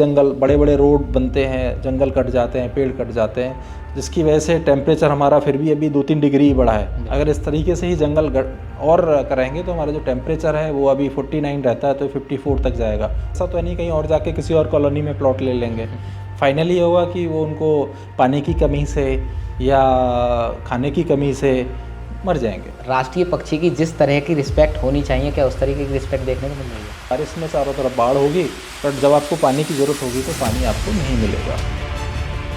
जंगल, बड़े बड़े रोड बनते हैं, जंगल कट जाते हैं, पेड़ कट जाते हैं, जिसकी वजह से टेम्परेचर हमारा फिर भी अभी 2-3 डिग्री ही बढ़ा है। अगर इस तरीके से ही जंगल और करेंगे तो हमारा जो टेम्परेचर है वो अभी 49 रहता है तो 54 तक जाएगा। ऐसा तो नहीं कहीं और जाके किसी और कॉलोनी में प्लॉट ले लेंगे। फाइनली ये होगा कि वो उनको पानी की कमी से या खाने की कमी से मर जाएंगे। राष्ट्रीय पक्षी की जिस तरह की रिस्पेक्ट होनी चाहिए, क्या उस तरीके की रिस्पेक्ट देखने को मिल रही है? बारिश में चारों तरफ बाढ़ होगी, बट जब आपको पानी की ज़रूरत होगी तो पानी आपको नहीं मिलेगा।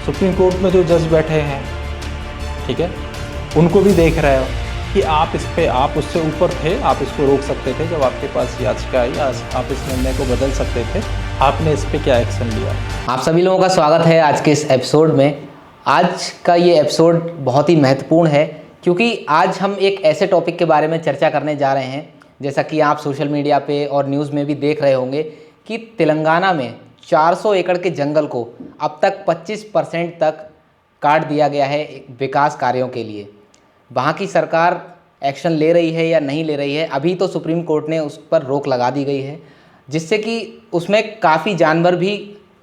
सुप्रीम कोर्ट में जो जज बैठे हैं, ठीक है, उनको भी देख रहे हो कि आप उससे ऊपर थे, आप इसको रोक सकते थे। जब आपके पास याचिका आई, आप इस निर्णय को बदल सकते थे, आपने इस पर क्या एक्शन लिया? आप सभी लोगों का स्वागत है आज के इस एपिसोड में। आज का ये एपिसोड बहुत ही महत्वपूर्ण है क्योंकि आज हम एक ऐसे टॉपिक के बारे में चर्चा करने जा रहे हैं, जैसा कि आप सोशल मीडिया पे और न्यूज़ में भी देख रहे होंगे कि तेलंगाना में 400 एकड़ के जंगल को अब तक 25% तक काट दिया गया है विकास कार्यों के लिए। वहाँ की सरकार एक्शन ले रही है या नहीं ले रही है, अभी तो सुप्रीम कोर्ट ने उस पर रोक लगा दी गई है, जिससे कि उसमें काफ़ी जानवर भी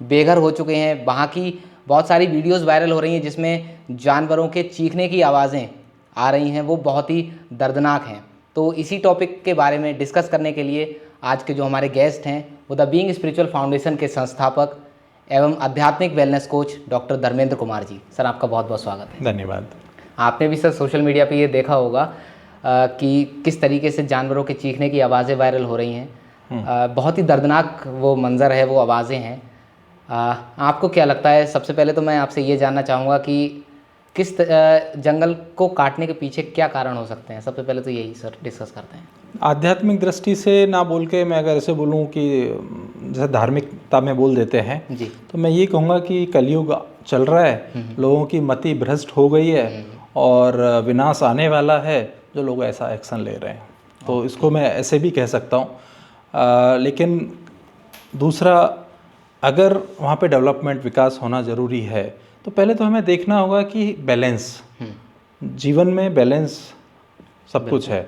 बेघर हो चुके हैं। वहाँ की बहुत सारी वीडियोस वायरल हो रही हैं जिसमें जानवरों के चीखने की आवाज़ें आ रही हैं, वो बहुत ही दर्दनाक हैं। तो इसी टॉपिक के बारे में डिस्कस करने के लिए आज के जो हमारे गेस्ट हैं वो द बीइंग स्पिरिचुअल फाउंडेशन के संस्थापक एवं आध्यात्मिक wellness coach doctor Dharmendra Kumar ji. Sir, आपका बहुत बहुत स्वागत है। धन्यवाद। आपने भी सर सोशल मीडिया पे ये देखा होगा कि किस तरीके से जानवरों के चीखने की आवाज़ें वायरल हो रही हैं। बहुत ही दर्दनाक वो मंज़र है, वो आवाज़ें हैं। आपको क्या लगता है? सबसे पहले तो मैं आपसे ये जानना चाहूँगा कि किस जंगल को काटने के पीछे क्या कारण हो सकते हैं? सबसे पहले तो यही सर डिस्कस करते हैं। आध्यात्मिक दृष्टि से ना बोल के मैं अगर ऐसे बोलूँ कि जैसे धार्मिकता में बोल देते हैं जी, तो मैं ये कहूँगा कि कलयुग चल रहा है, लोगों की मति भ्रष्ट हो गई है और विनाश आने वाला है, जो लोग ऐसा एक्शन ले रहे हैं। तो इसको मैं ऐसे भी कह सकता हूँ। लेकिन दूसरा, अगर वहाँ पे डेवलपमेंट, विकास होना ज़रूरी है तो पहले तो हमें देखना होगा कि बैलेंस, जीवन में बैलेंस सब कुछ है।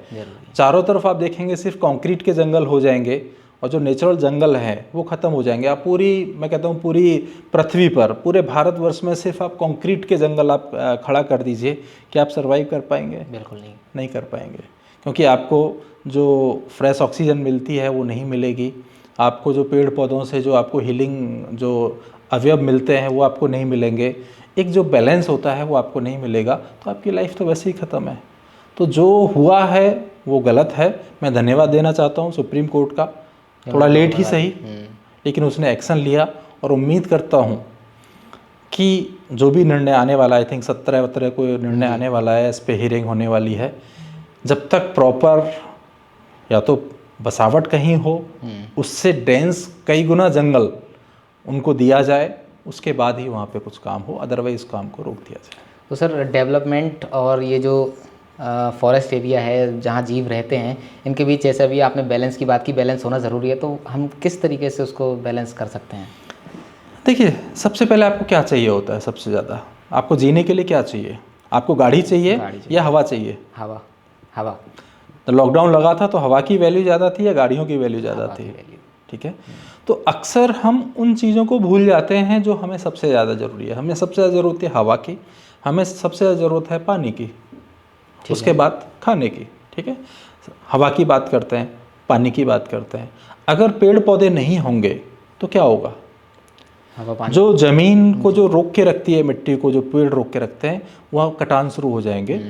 चारों तरफ आप देखेंगे सिर्फ कंक्रीट के जंगल हो जाएंगे और जो नेचुरल जंगल हैं वो ख़त्म हो जाएंगे। आप मैं कहता हूँ पूरी पृथ्वी पर, पूरे भारतवर्ष में सिर्फ आप कंक्रीट के जंगल आप खड़ा कर दीजिए, कि आप सर्वाइव कर पाएंगे? बिल्कुल नहीं कर पाएंगे, क्योंकि आपको जो फ्रेश ऑक्सीजन मिलती है वो नहीं मिलेगी। आपको जो पेड़ पौधों से जो आपको हीलिंग, जो अवयव मिलते हैं वो आपको नहीं मिलेंगे। एक जो बैलेंस होता है वो आपको नहीं मिलेगा, तो आपकी लाइफ तो वैसे ही ख़त्म है। तो जो हुआ है वो गलत है। मैं धन्यवाद देना चाहता हूँ सुप्रीम कोर्ट का, थोड़ा लेट ही सही, लेकिन उसने एक्शन लिया और उम्मीद करता हूँ कि जो भी निर्णय आने वाला है, आई थिंक 17 को निर्णय आने वाला है, इस पर हियरिंग होने वाली है, जब तक प्रॉपर या तो बसावट कहीं हो, उससे डेंस कई गुना जंगल उनको दिया जाए, उसके बाद ही वहाँ पे कुछ काम हो, अदरवाइज काम को रोक दिया जाए। तो सर, डेवलपमेंट और ये जो फॉरेस्ट एरिया है जहाँ जीव रहते हैं, इनके बीच जैसे अभी आपने बैलेंस की बात की, बैलेंस होना ज़रूरी है, तो हम किस तरीके से उसको बैलेंस कर सकते हैं? देखिए, सबसे पहले आपको क्या चाहिए होता है? सबसे ज़्यादा आपको जीने के लिए क्या चाहिए? आपको गाड़ी चाहिए या हवा चाहिए? हवा। तो लॉकडाउन लगा था तो हवा की वैल्यू ज़्यादा थी या गाड़ियों की वैल्यू ज़्यादा थी? ठीक है। तो अक्सर हम उन चीज़ों को भूल जाते हैं जो हमें सबसे ज़्यादा ज़रूरी है। हमें सबसे ज़्यादा ज़रूरत है हवा की, हमें सबसे ज़्यादा ज़रूरत है पानी की, उसके बाद खाने की। ठीक है, हवा की बात करते हैं, पानी की बात करते हैं। अगर पेड़ पौधे नहीं होंगे तो क्या होगा? जो ज़मीन को जो रोक के रखती है, मिट्टी को जो पेड़ रोक के रखते हैं, वह कटान शुरू हो जाएंगे।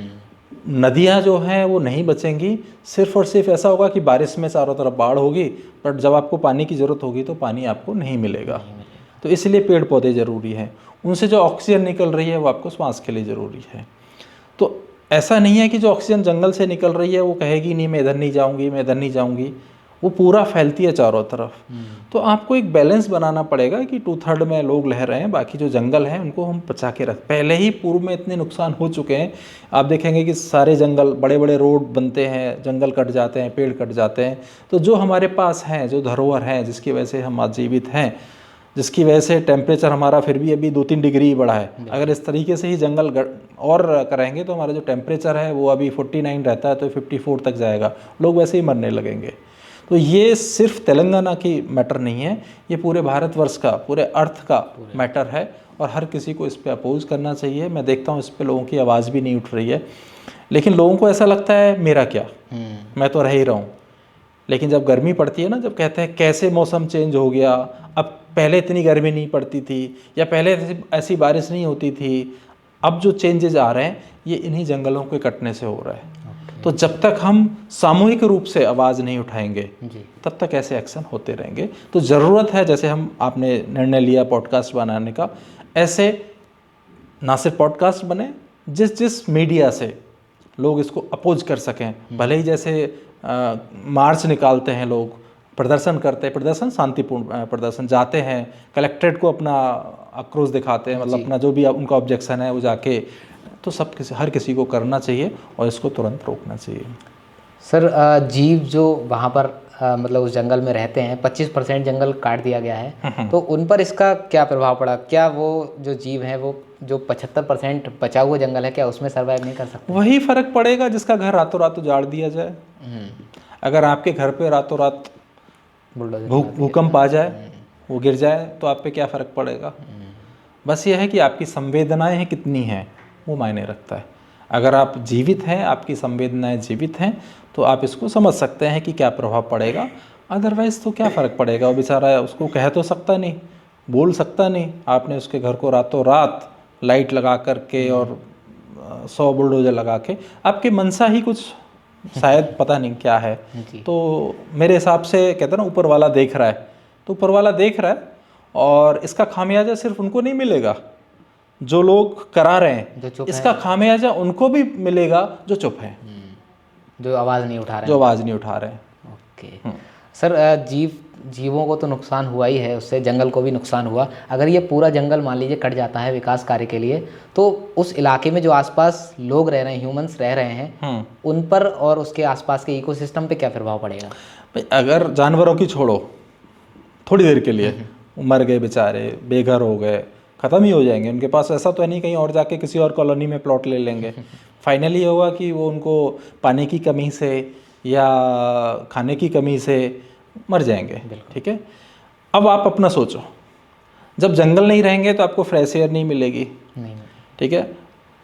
नदियाँ जो हैं वो नहीं बचेंगी। सिर्फ और सिर्फ ऐसा होगा कि बारिश में चारों तरफ बाढ़ होगी, बट जब आपको पानी की ज़रूरत होगी तो पानी आपको नहीं मिलेगा। तो इसलिए पेड़ पौधे ज़रूरी हैं। उनसे जो ऑक्सीजन निकल रही है वो आपको श्वास के लिए ज़रूरी है। तो ऐसा नहीं है कि जो ऑक्सीजन जंगल से निकल रही है वो कहेगी नहीं मैं इधर नहीं जाऊँगी, मैं इधर नहीं जाऊँगी, वो पूरा फैलती है चारों तरफ। तो आपको एक बैलेंस बनाना पड़ेगा कि 2/3 में लोग रह रहे हैं, बाकी जो जंगल हैं उनको हम बचा के रख। पहले ही पूर्व में इतने नुकसान हो चुके हैं, आप देखेंगे कि सारे जंगल, बड़े बड़े रोड बनते हैं, जंगल कट जाते हैं, पेड़ कट जाते हैं। तो जो हमारे पास हैं, जो धरोहर हैं, जिसकी वजह से हम आज जीवित हैं, जिसकी वजह से टेम्परेचर हमारा फिर भी अभी 2-3 डिग्री ही बढ़ा है। अगर इस तरीके से ही जंगल और करेंगे तो हमारा जो टेम्परेचर है वो अभी 49 रहता है तो 54 तक जाएगा, लोग वैसे ही मरने लगेंगे। तो ये सिर्फ तेलंगाना की मैटर नहीं है, ये पूरे भारतवर्ष का, पूरे अर्थ का मैटर है और हर किसी को इस पे अपोज करना चाहिए। मैं देखता हूँ इस पे लोगों की आवाज़ भी नहीं उठ रही है, लेकिन लोगों को ऐसा लगता है मेरा क्या, मैं तो रह ही रहा हूँ। लेकिन जब गर्मी पड़ती है ना, जब कहते हैं कैसे मौसम चेंज हो गया, अब पहले इतनी गर्मी नहीं पड़ती थी या पहले ऐसी बारिश नहीं होती थी, अब जो चेंजेज आ रहे हैं ये इन्हीं जंगलों के कटने से हो रहा है। तो जब तक हम सामूहिक रूप से आवाज़ नहीं उठाएंगे तब तक ऐसे एक्शन होते रहेंगे। तो ज़रूरत है, जैसे आपने निर्णय लिया पॉडकास्ट बनाने का, ऐसे ना सिर्फ पॉडकास्ट बने, जिस मीडिया से लोग इसको अपोज कर सकें। भले ही जैसे मार्च निकालते हैं लोग, प्रदर्शन करते हैं, प्रदर्शन शांतिपूर्ण प्रदर्शन, जाते हैं कलेक्ट्रेट को अपना आक्रोश दिखाते हैं, मतलब अपना जो भी उनका ऑब्जेक्शन है वो जाके, तो हर किसी को करना चाहिए और इसको तुरंत रोकना चाहिए। सर जीव जो वहाँ पर मतलब उस जंगल में रहते हैं, 25% जंगल काट दिया गया है, तो उन पर इसका क्या प्रभाव पड़ा? क्या वो जो जीव हैं वो जो 75% बचा हुआ जंगल है, क्या उसमें सर्वाइव नहीं कर सकते? वही फर्क पड़ेगा जिसका घर रातों रात उजाड़ दिया जाए। अगर आपके घर पे रातों रात भूकंप आ जाए, वो गिर जाए, तो आप पे क्या फ़र्क पड़ेगा? बस ये है कि आपकी संवेदनाएं हैं कितनी हैं, वो मायने रखता है। अगर आप जीवित हैं, आपकी संवेदनाएं जीवित हैं, तो आप इसको समझ सकते हैं कि क्या प्रभाव पड़ेगा। अदरवाइज़ तो क्या फ़र्क पड़ेगा, वो बेचारा, उसको कह तो सकता नहीं, बोल सकता नहीं। आपने उसके घर को रातों रात लाइट लगा करके और 100 बुलडोजर लगा के, आपकी मनसा ही कुछ शायद पता नहीं क्या है। तो मेरे हिसाब से कहते हैं ना, ऊपर वाला देख रहा है, तो ऊपर वाला देख रहा है और इसका खामियाजा सिर्फ उनको नहीं मिलेगा जो लोग करा रहे हैं, इसका खामियाजा उनको भी मिलेगा जो चुप हैं, जो आवाज़ नहीं उठा रहे हैं, जो आवाज़ नहीं उठा रहे हैं। ओके सर, जीवों को तो नुकसान हुआ ही है, उससे जंगल को भी नुकसान हुआ। अगर ये पूरा जंगल मान लीजिए कट जाता है विकास कार्य के लिए, तो उस इलाके में जो आसपास लोग रह रहे हैं, ह्यूमंस रह रहे हैं, उन पर और उसके आसपास के इकोसिस्टम पे क्या प्रभाव पड़ेगा? भाई अगर जानवरों की छोड़ो, थोड़ी देर के लिए मर गए बेचारे, बेघर हो गए, ख़त्म ही हो जाएंगे। उनके पास ऐसा तो नहीं कहीं और जाके किसी और कॉलोनी में प्लॉट ले लेंगे। फाइनली ये होगा कि वो उनको पानी की कमी से या खाने की कमी से मर जाएंगे। ठीक है, अब आप अपना सोचो, जब जंगल नहीं रहेंगे तो आपको फ्रेश एयर नहीं मिलेगी। ठीक है,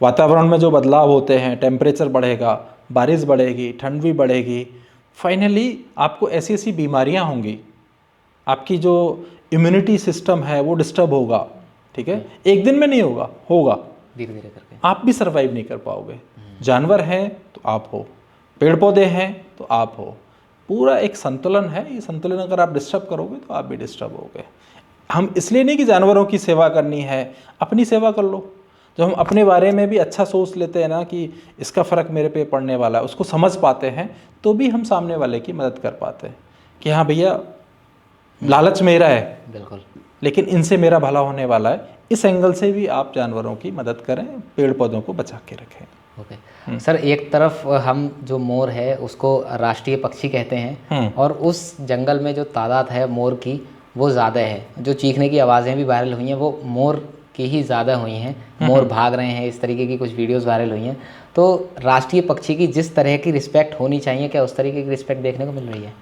वातावरण में जो बदलाव होते हैं, टेम्परेचर बढ़ेगा, बारिश बढ़ेगी, ठंड भी बढ़ेगी, फाइनली आपको ऐसी ऐसी बीमारियां होंगी, आपकी जो इम्यूनिटी सिस्टम है वो डिस्टर्ब होगा। ठीक है, एक दिन में नहीं होगा, होगा धीरे धीरे करके, आप भी सर्वाइव नहीं कर पाओगे। जानवर हैं तो आप हो, पेड़ पौधे हैं तो आप हो, पूरा एक संतुलन है। ये संतुलन अगर आप डिस्टर्ब करोगे तो आप भी डिस्टर्ब होगे। हम इसलिए नहीं कि जानवरों की सेवा करनी है, अपनी सेवा कर लो। जब हम अपने बारे में भी अच्छा सोच लेते हैं ना कि इसका फ़र्क मेरे पे पड़ने वाला है, उसको समझ पाते हैं, तो भी हम सामने वाले की मदद कर पाते हैं कि हाँ भैया, लालच मेरा है बिल्कुल, लेकिन इनसे मेरा भला होने वाला है। इस एंगल से भी आप जानवरों की मदद करें, पेड़ पौधों को बचा के रखें। ओके सर, एक तरफ हम जो मोर है उसको राष्ट्रीय पक्षी कहते हैं, और उस जंगल में जो तादाद है मोर की वो ज़्यादा है, जो चीखने की आवाज़ें भी वायरल हुई हैं वो मोर की ही ज़्यादा हुई हैं, मोर भाग रहे हैं, इस तरीके की कुछ वीडियोस वायरल हुई हैं। तो राष्ट्रीय पक्षी की जिस तरह की रिस्पेक्ट होनी चाहिए, क्या उस तरीके की रिस्पेक्ट देखने को मिल रही है?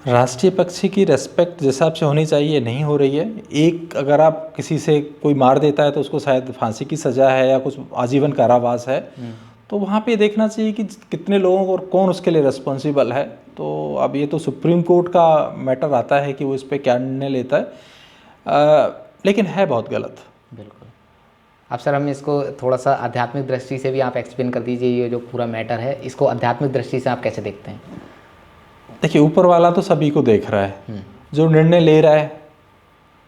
राष्ट्रीय पक्षी की रेस्पेक्ट जिस हिसाब से होनी चाहिए नहीं हो रही है। एक, अगर आप किसी से कोई मार देता है तो उसको शायद फांसी की सज़ा है या कुछ आजीवन कारावास है, तो वहाँ पे देखना चाहिए कि कितने लोगों को और कौन उसके लिए रिस्पॉन्सिबल है। तो अब ये तो सुप्रीम कोर्ट का मैटर आता है कि वो इस पर क्या निर्णय लेता है, लेकिन है बहुत गलत। बिल्कुल। अब सर हम इसको थोड़ा सा आध्यात्मिक दृष्टि से भी आप एक्सप्लेन कर दीजिए, ये जो पूरा मैटर है इसको आध्यात्मिक दृष्टि से आप कैसे देखते हैं? देखिए, ऊपर वाला तो सभी को देख रहा है, जो निर्णय ले रहा है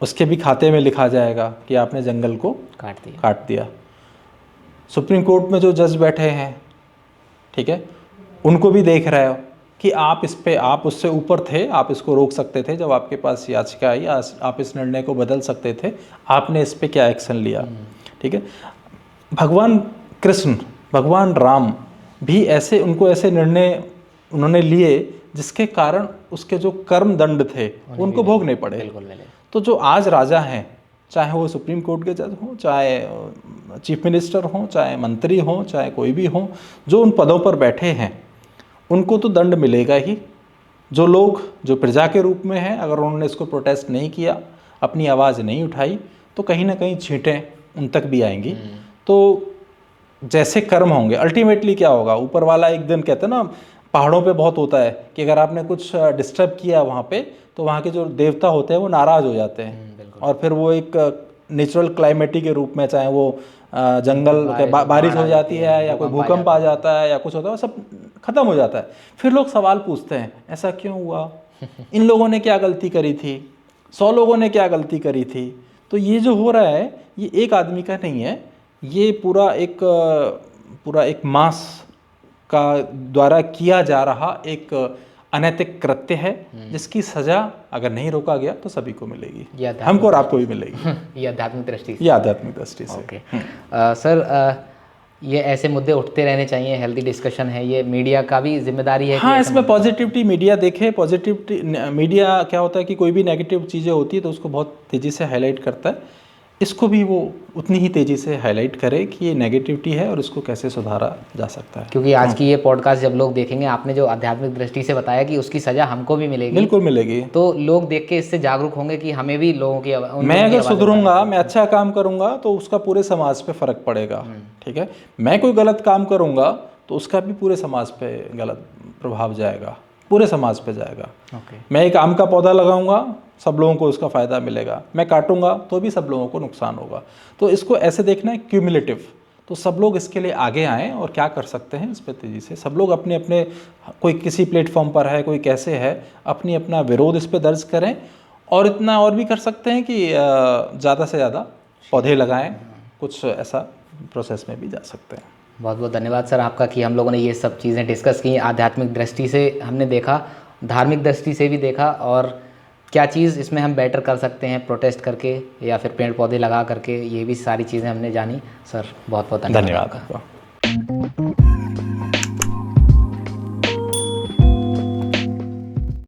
उसके भी खाते में लिखा जाएगा कि आपने जंगल को काट दिया। सुप्रीम कोर्ट में जो जज बैठे हैं, ठीक है, उनको भी देख रहा है कि आप इस पे, आप उससे ऊपर थे, आप इसको रोक सकते थे, जब आपके पास याचिका आई आप इस निर्णय को बदल सकते थे, आपने इस पे क्या एक्शन लिया। ठीक है, भगवान कृष्ण, भगवान राम भी ऐसे, उनको ऐसे निर्णय उन्होंने लिए जिसके कारण उसके जो कर्म दंड थे उनको भोगने पड़े। तो जो आज राजा हैं, चाहे वो सुप्रीम कोर्ट के जज हों, चाहे चीफ मिनिस्टर हों, चाहे मंत्री हों, चाहे कोई भी हों, जो उन पदों पर बैठे हैं, उनको तो दंड मिलेगा ही। जो लोग जो प्रजा के रूप में हैं, अगर उन्होंने इसको प्रोटेस्ट नहीं किया, अपनी आवाज़ नहीं उठाई, तो कहीं ना कहीं छींटें उन तक भी आएंगी। तो जैसे कर्म होंगे, अल्टीमेटली क्या होगा, ऊपर वाला एक दिन, कहते हैं ना पहाड़ों पे बहुत होता है कि अगर आपने कुछ डिस्टर्ब किया वहाँ पे, तो वहाँ के जो देवता होते हैं वो नाराज़ हो जाते हैं, और फिर वो एक नेचुरल क्लाइमेटी के रूप में, चाहे वो जंगल बारिश हो जाती है या कोई भूकंप आ जाता है या कुछ होता है, सब खत्म हो जाता है। फिर लोग सवाल पूछते हैं, ऐसा क्यों हुआ, इन लोगों ने क्या गलती करी थी, 100 लोगों ने क्या गलती करी थी। तो ये जो हो रहा है, ये एक आदमी का नहीं है, ये पूरा एक मास का द्वारा किया जा रहा एक अनैतिक कृत्य है, जिसकी सजा अगर नहीं रोका गया तो सभी को मिलेगी, हमको और आपको भी मिलेगी। ये आध्यात्मिक दृष्टि से। ये आध्यात्मिक दृष्टि से। ओके सर, ये ऐसे मुद्दे उठते रहने चाहिए, हेल्दी डिस्कशन है, ये मीडिया का भी जिम्मेदारी है। हाँ, इसमें पॉजिटिविटी मीडिया देखे। पॉजिटिविटी मीडिया क्या होता है कि कोई भी नेगेटिव चीज़ें होती है तो उसको बहुत तेज़ी से हाईलाइट करता है, इसको भी वो उतनी ही तेज़ी से हाईलाइट करे कि ये नेगेटिविटी है और इसको कैसे सुधारा जा सकता है। क्योंकि आज की ये पॉडकास्ट जब लोग देखेंगे, आपने जो आध्यात्मिक दृष्टि से बताया कि उसकी सज़ा हमको भी मिलेगी, बिल्कुल मिलेगी, तो लोग देख के इससे जागरूक होंगे कि हमें भी लोगों की मैं अगर सुधरूंगा, मैं अच्छा काम करूंगा तो उसका पूरे समाज पे फ़र्क पड़ेगा। ठीक है, मैं कोई गलत काम करूंगा तो उसका भी पूरे समाज पे गलत प्रभाव जाएगा, पूरे समाज पे जाएगा। मैं एक आम का पौधा लगाऊंगा, सब लोगों को उसका फ़ायदा मिलेगा, मैं काटूंगा तो भी सब लोगों को नुकसान होगा। तो इसको ऐसे देखना है क्यूमुलेटिव। तो सब लोग इसके लिए आगे आएँ और क्या कर सकते हैं इस पर तेज़ी से सब लोग अपने अपने, कोई किसी प्लेटफॉर्म पर है, कोई कैसे है, अपनी अपना विरोध इस पर दर्ज करें। और इतना और भी कर सकते हैं कि ज़्यादा से ज़्यादा पौधे लगाएं, कुछ ऐसा प्रोसेस में भी जा सकते हैं। बहुत बहुत धन्यवाद सर आपका कि हम लोगों ने ये सब चीज़ें डिस्कस की, आध्यात्मिक दृष्टि से हमने देखा, धार्मिक दृष्टि से भी देखा, और क्या चीज़ इसमें हम बेटर कर सकते हैं प्रोटेस्ट करके या फिर पेड़ पौधे लगा करके, ये भी सारी चीज़ें हमने जानी। सर बहुत बहुत धन्यवाद आपका।